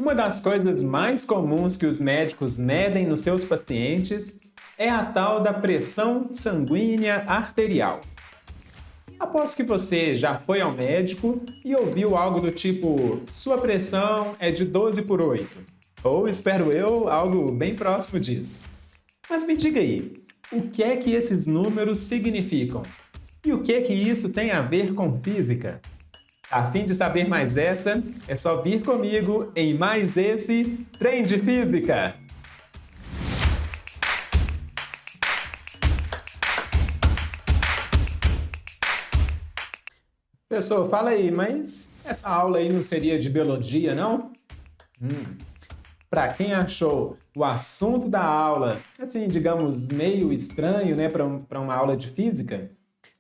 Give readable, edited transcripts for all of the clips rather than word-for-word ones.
Uma das coisas mais comuns que os médicos medem nos seus pacientes é a tal da pressão sanguínea arterial. Aposto que você já foi ao médico e ouviu algo do tipo: sua pressão é de 12 por 8. Ou, espero eu, algo bem próximo disso. Mas me diga aí, o que é que esses números significam? E o que é que isso tem a ver com física? A fim de saber mais essa, é só vir comigo em mais esse Trem de Física! Pessoal, fala aí, mas essa aula aí não seria de biologia, não? Para quem achou o assunto da aula, assim, digamos, meio estranho, né, para uma aula de física,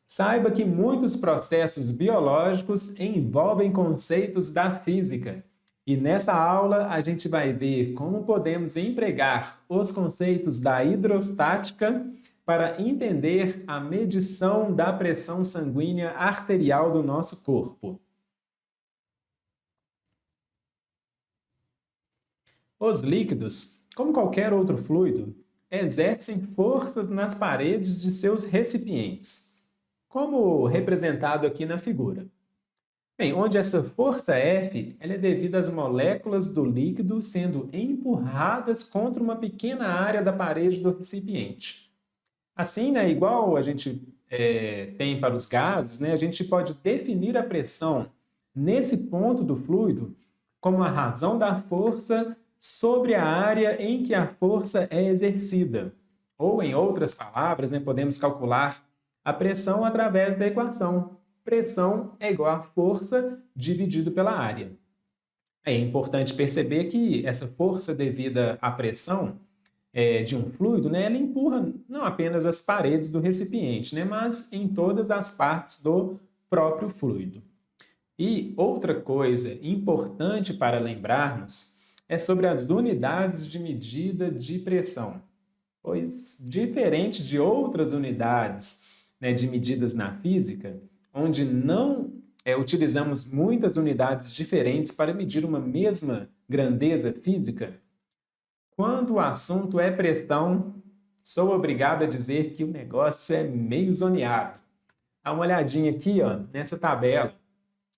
saiba que muitos processos biológicos envolvem conceitos da física. E nessa aula a gente vai ver como podemos empregar os conceitos da hidrostática para entender a medição da pressão sanguínea arterial do nosso corpo. Os líquidos, como qualquer outro fluido, exercem forças nas paredes de seus recipientes, como representado aqui na figura. Bem, onde essa força F ela é devida às moléculas do líquido sendo empurradas contra uma pequena área da parede do recipiente. Assim, né, igual a gente tem para os gases, né, a gente pode definir a pressão nesse ponto do fluido como a razão da força sobre a área em que a força é exercida. Ou, em outras palavras, né, podemos calcular a pressão através da equação. Pressão é igual a força dividido pela área. É importante perceber que essa força devida à pressão de um fluido, né, ela empurra não apenas as paredes do recipiente, né, mas em todas as partes do próprio fluido. E outra coisa importante para lembrarmos é sobre as unidades de medida de pressão, pois, diferente de outras unidades, né, de medidas na física, onde não utilizamos muitas unidades diferentes para medir uma mesma grandeza física, quando o assunto é pressão, sou obrigado a dizer que o negócio é meio zoneado. Dá uma olhadinha aqui, ó, nessa tabela,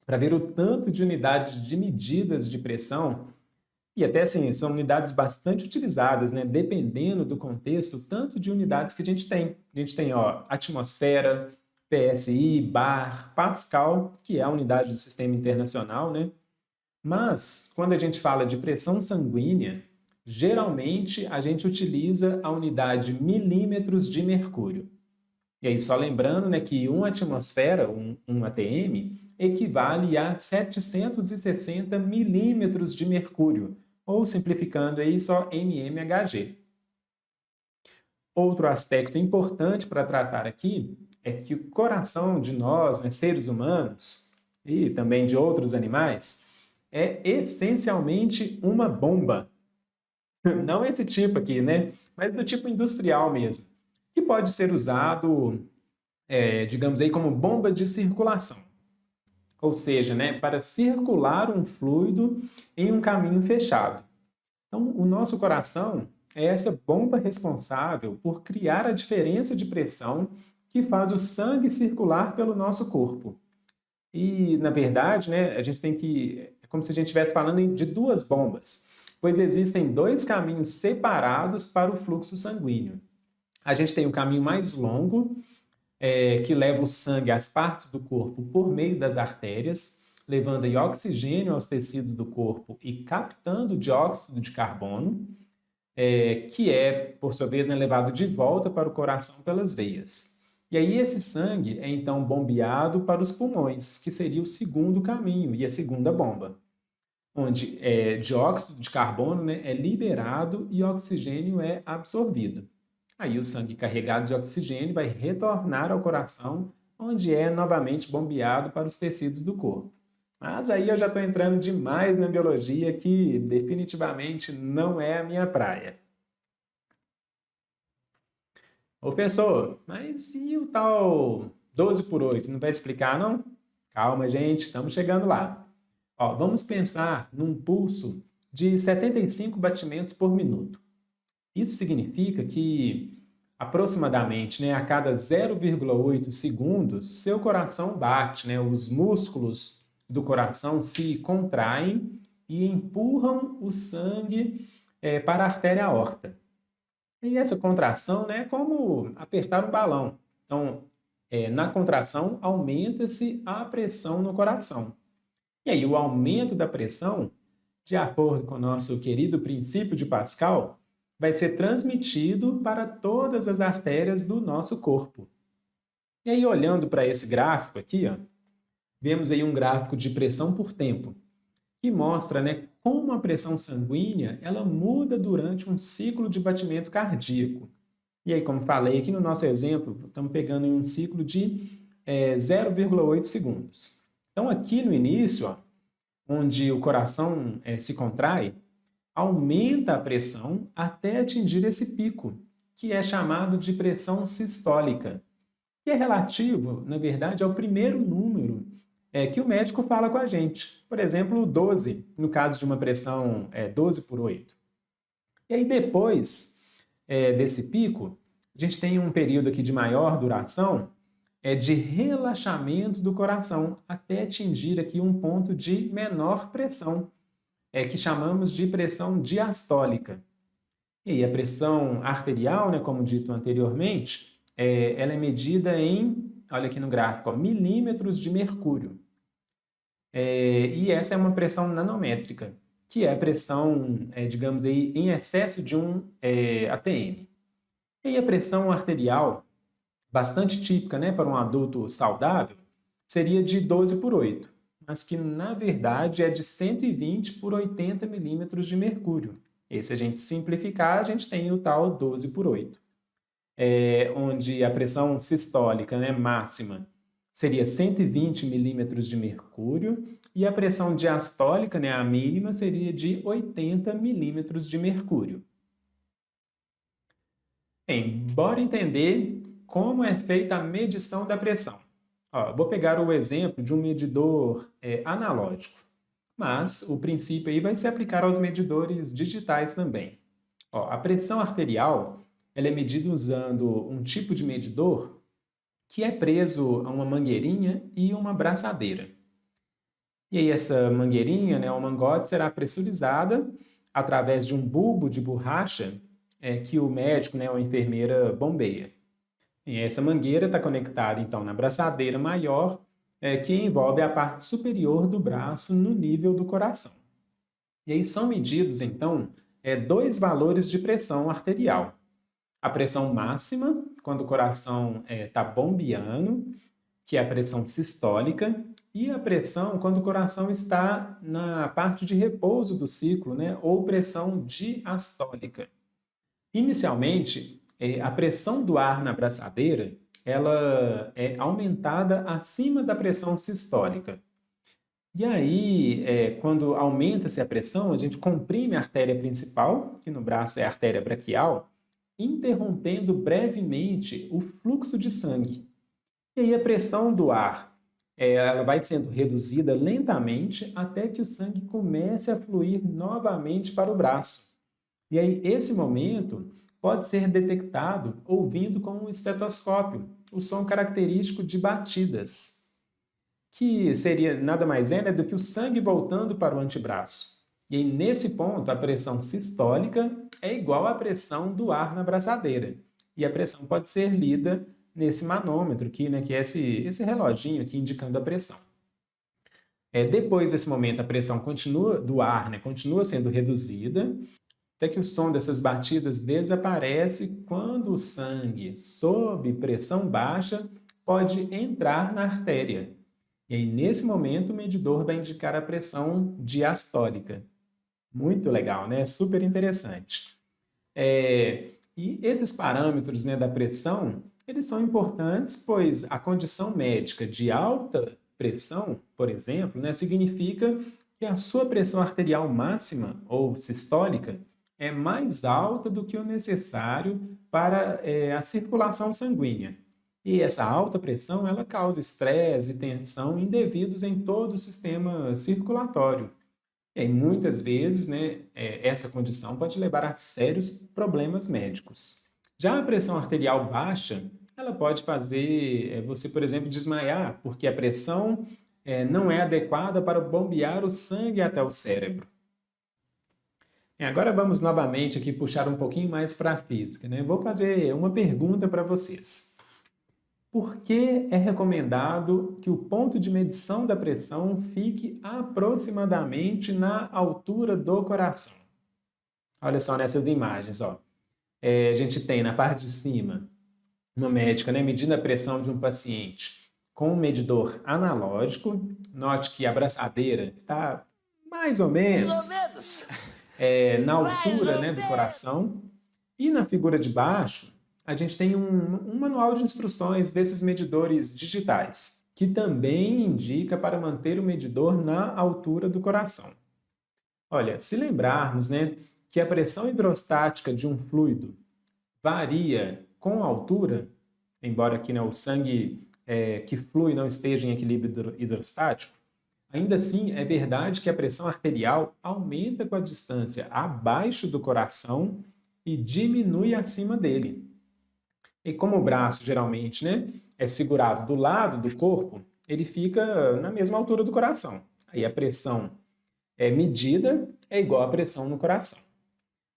para ver o tanto de unidades de medidas de pressão, e até assim, são unidades bastante utilizadas, né? Dependendo do contexto, tanto de unidades que a gente tem. A gente tem, ó, atmosfera, PSI, bar, Pascal, que é a unidade do Sistema Internacional, né? Mas, quando a gente fala de pressão sanguínea, geralmente a gente utiliza a unidade milímetros de mercúrio. E aí, só lembrando, né, que uma atmosfera, um ATM, equivale a 760 milímetros de mercúrio, ou simplificando aí só mmHg. Outro aspecto importante para tratar aqui é que o coração de nós, né, seres humanos, e também de outros animais, é essencialmente uma bomba. Não esse tipo aqui, né? Mas do tipo industrial mesmo, que pode ser usado, digamos aí, como bomba de circulação. Ou seja, né, para circular um fluido em um caminho fechado. Então, o nosso coração é essa bomba responsável por criar a diferença de pressão que faz o sangue circular pelo nosso corpo. E, na verdade, né, a gente tem que... É como se a gente estivesse falando de duas bombas, pois existem dois caminhos separados para o fluxo sanguíneo. A gente tem o caminho mais longo, que leva o sangue às partes do corpo por meio das artérias, levando aí oxigênio aos tecidos do corpo e captando dióxido de carbono, que é, por sua vez, né, levado de volta para o coração pelas veias. E aí esse sangue é então bombeado para os pulmões, que seria o segundo caminho e a segunda bomba, onde dióxido de carbono, né, é liberado e oxigênio é absorvido. Aí o sangue carregado de oxigênio vai retornar ao coração, onde é novamente bombeado para os tecidos do corpo. Mas aí eu já estou entrando demais na biologia, que definitivamente não é a minha praia. Ô, professor, mas e o tal 12 por 8? Não vai explicar, não? Calma, gente, estamos chegando lá. Ó, vamos pensar num pulso de 75 batimentos por minuto. Isso significa que aproximadamente, né, a cada 0,8 segundos, seu coração bate, né, os músculos do coração se contraem e empurram o sangue para a artéria aorta. E essa contração, né, é como apertar um balão. Então, na contração, aumenta-se a pressão no coração. E aí, o aumento da pressão, de acordo com o nosso querido princípio de Pascal, vai ser transmitido para todas as artérias do nosso corpo. E aí, olhando para esse gráfico aqui, ó, vemos aí um gráfico de pressão por tempo, que mostra, né, como a pressão sanguínea ela muda durante um ciclo de batimento cardíaco. E aí, como falei aqui no nosso exemplo, estamos pegando em um ciclo de 0,8 segundos. Então, aqui no início, ó, onde o coração se contrai, aumenta a pressão até atingir esse pico, que é chamado de pressão sistólica, que é relativo, na verdade, ao primeiro número que o médico fala com a gente. Por exemplo, 12, no caso de uma pressão 12 por 8. E aí, depois desse pico, a gente tem um período aqui de maior duração, de relaxamento do coração, até atingir aqui um ponto de menor pressão, que chamamos de pressão diastólica. E aí, a pressão arterial, né, como dito anteriormente, ela é medida em, olha aqui no gráfico, ó, milímetros de mercúrio. E essa é uma pressão nanométrica, que é a pressão, digamos aí, em excesso de um ATM. E aí, a pressão arterial, bastante típica, né, para um adulto saudável, seria de 12 por 8, mas que na verdade é de 120 por 80 milímetros de mercúrio. E se a gente simplificar, a gente tem o tal 12 por 8, onde a pressão sistólica, né, máxima seria 120 milímetros de mercúrio e a pressão diastólica, né, a mínima, seria de 80 milímetros de mercúrio. Bem, bora entender como é feita a medição da pressão. Ó, vou pegar o exemplo de um medidor analógico, mas o princípio aí vai se aplicar aos medidores digitais também. Ó, a pressão arterial ela é medida usando um tipo de medidor que é preso a uma mangueirinha e uma braçadeira. E aí essa mangueirinha, né, o mangote, será pressurizada através de um bulbo de borracha que o médico, né, ou a enfermeira bombeia. E essa mangueira está conectada, então, na braçadeira maior, que envolve a parte superior do braço no nível do coração. E aí são medidos, então, dois valores de pressão arterial. A pressão máxima, quando o coração está bombeando, que é a pressão sistólica, e a pressão quando o coração está na parte de repouso do ciclo, né, ou pressão diastólica. Inicialmente, a pressão do ar na braçadeira ela é aumentada acima da pressão sistólica. E aí, quando aumenta-se a pressão, a gente comprime a artéria principal, que no braço é a artéria braquial, interrompendo brevemente o fluxo de sangue. E aí a pressão do ar ela vai sendo reduzida lentamente até que o sangue comece a fluir novamente para o braço. E aí esse momento pode ser detectado ouvindo com um estetoscópio, o som característico de batidas, que seria nada mais né, do que o sangue voltando para o antebraço. E aí, nesse ponto, a pressão sistólica é igual à pressão do ar na braçadeira. E a pressão pode ser lida nesse manômetro aqui, né, que é esse reloginho aqui indicando a pressão. Depois desse momento, a pressão do ar, né, continua sendo reduzida, até que o som dessas batidas desaparece quando o sangue, sob pressão baixa, pode entrar na artéria. E aí, nesse momento, o medidor vai indicar a pressão diastólica. Muito legal, né? Super interessante. E esses parâmetros, né, da pressão, eles são importantes, pois a condição médica de alta pressão, por exemplo, né, significa que a sua pressão arterial máxima, ou sistólica, é mais alta do que o necessário para a circulação sanguínea. E essa alta pressão ela causa estresse e tensão indevidos em todo o sistema circulatório, E aí, muitas vezes, né, essa condição pode levar a sérios problemas médicos. Já a pressão arterial baixa, ela pode fazer você, por exemplo, desmaiar, porque a pressão não é adequada para bombear o sangue até o cérebro. Agora vamos novamente aqui puxar um pouquinho mais para a física, né? Vou fazer uma pergunta para vocês. Por que é recomendado que o ponto de medição da pressão fique aproximadamente na altura do coração? Olha só nessas imagens, ó. A gente tem na parte de cima uma médica, né, medindo a pressão de um paciente com um medidor analógico. Note que a abraçadeira está mais ou menos na altura, né, do coração. E na figura de baixo, a gente tem um manual de instruções desses medidores digitais, que também indica para manter o medidor na altura do coração. Olha, se lembrarmos, né, que a pressão hidrostática de um fluido varia com a altura, embora aqui, né, o sangue que flui não esteja em equilíbrio hidrostático, ainda assim é verdade que a pressão arterial aumenta com a distância abaixo do coração e diminui acima dele. E como o braço geralmente, né, é segurado do lado do corpo, ele fica na mesma altura do coração. Aí a pressão medida é igual à pressão no coração.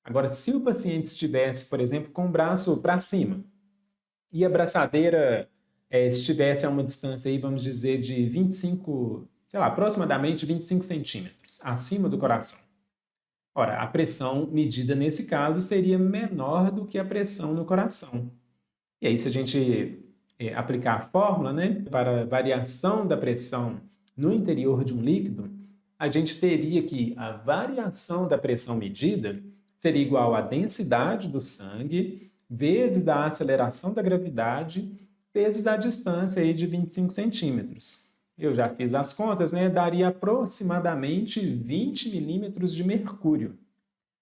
Agora, se o paciente estivesse, por exemplo, com o braço para cima e a braçadeira estivesse a uma distância aí, vamos dizer, de 25, sei lá, aproximadamente 25 centímetros acima do coração. Ora, a pressão medida nesse caso seria menor do que a pressão no coração. E aí, se a gente aplicar a fórmula, né, para variação da pressão no interior de um líquido, a gente teria que a variação da pressão medida seria igual à densidade do sangue vezes a aceleração da gravidade vezes a distância aí de 25 centímetros. Eu já fiz as contas, né? Daria aproximadamente 20 milímetros de mercúrio.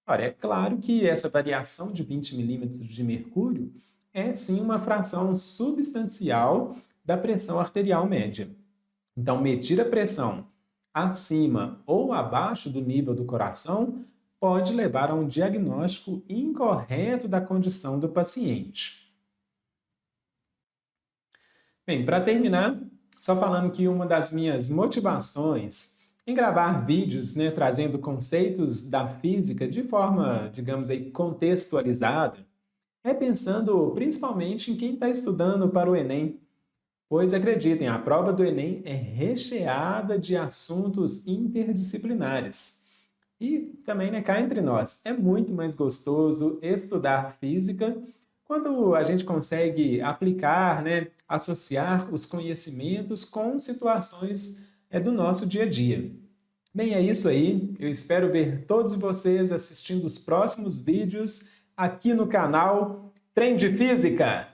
Ora, é claro que essa variação de 20 milímetros de mercúrio é sim uma fração substancial da pressão arterial média. Então, medir a pressão acima ou abaixo do nível do coração pode levar a um diagnóstico incorreto da condição do paciente. Bem, para terminar, só falando que uma das minhas motivações em gravar vídeos, né, trazendo conceitos da física de forma, digamos aí, contextualizada, é pensando principalmente em quem está estudando para o Enem. Pois acreditem, a prova do Enem é recheada de assuntos interdisciplinares. E também, né, cá entre nós, é muito mais gostoso estudar física quando a gente consegue aplicar, né, associar os conhecimentos com situações do nosso dia a dia. Bem, é isso aí. Eu espero ver todos vocês assistindo os próximos vídeos aqui no canal Trem de Física.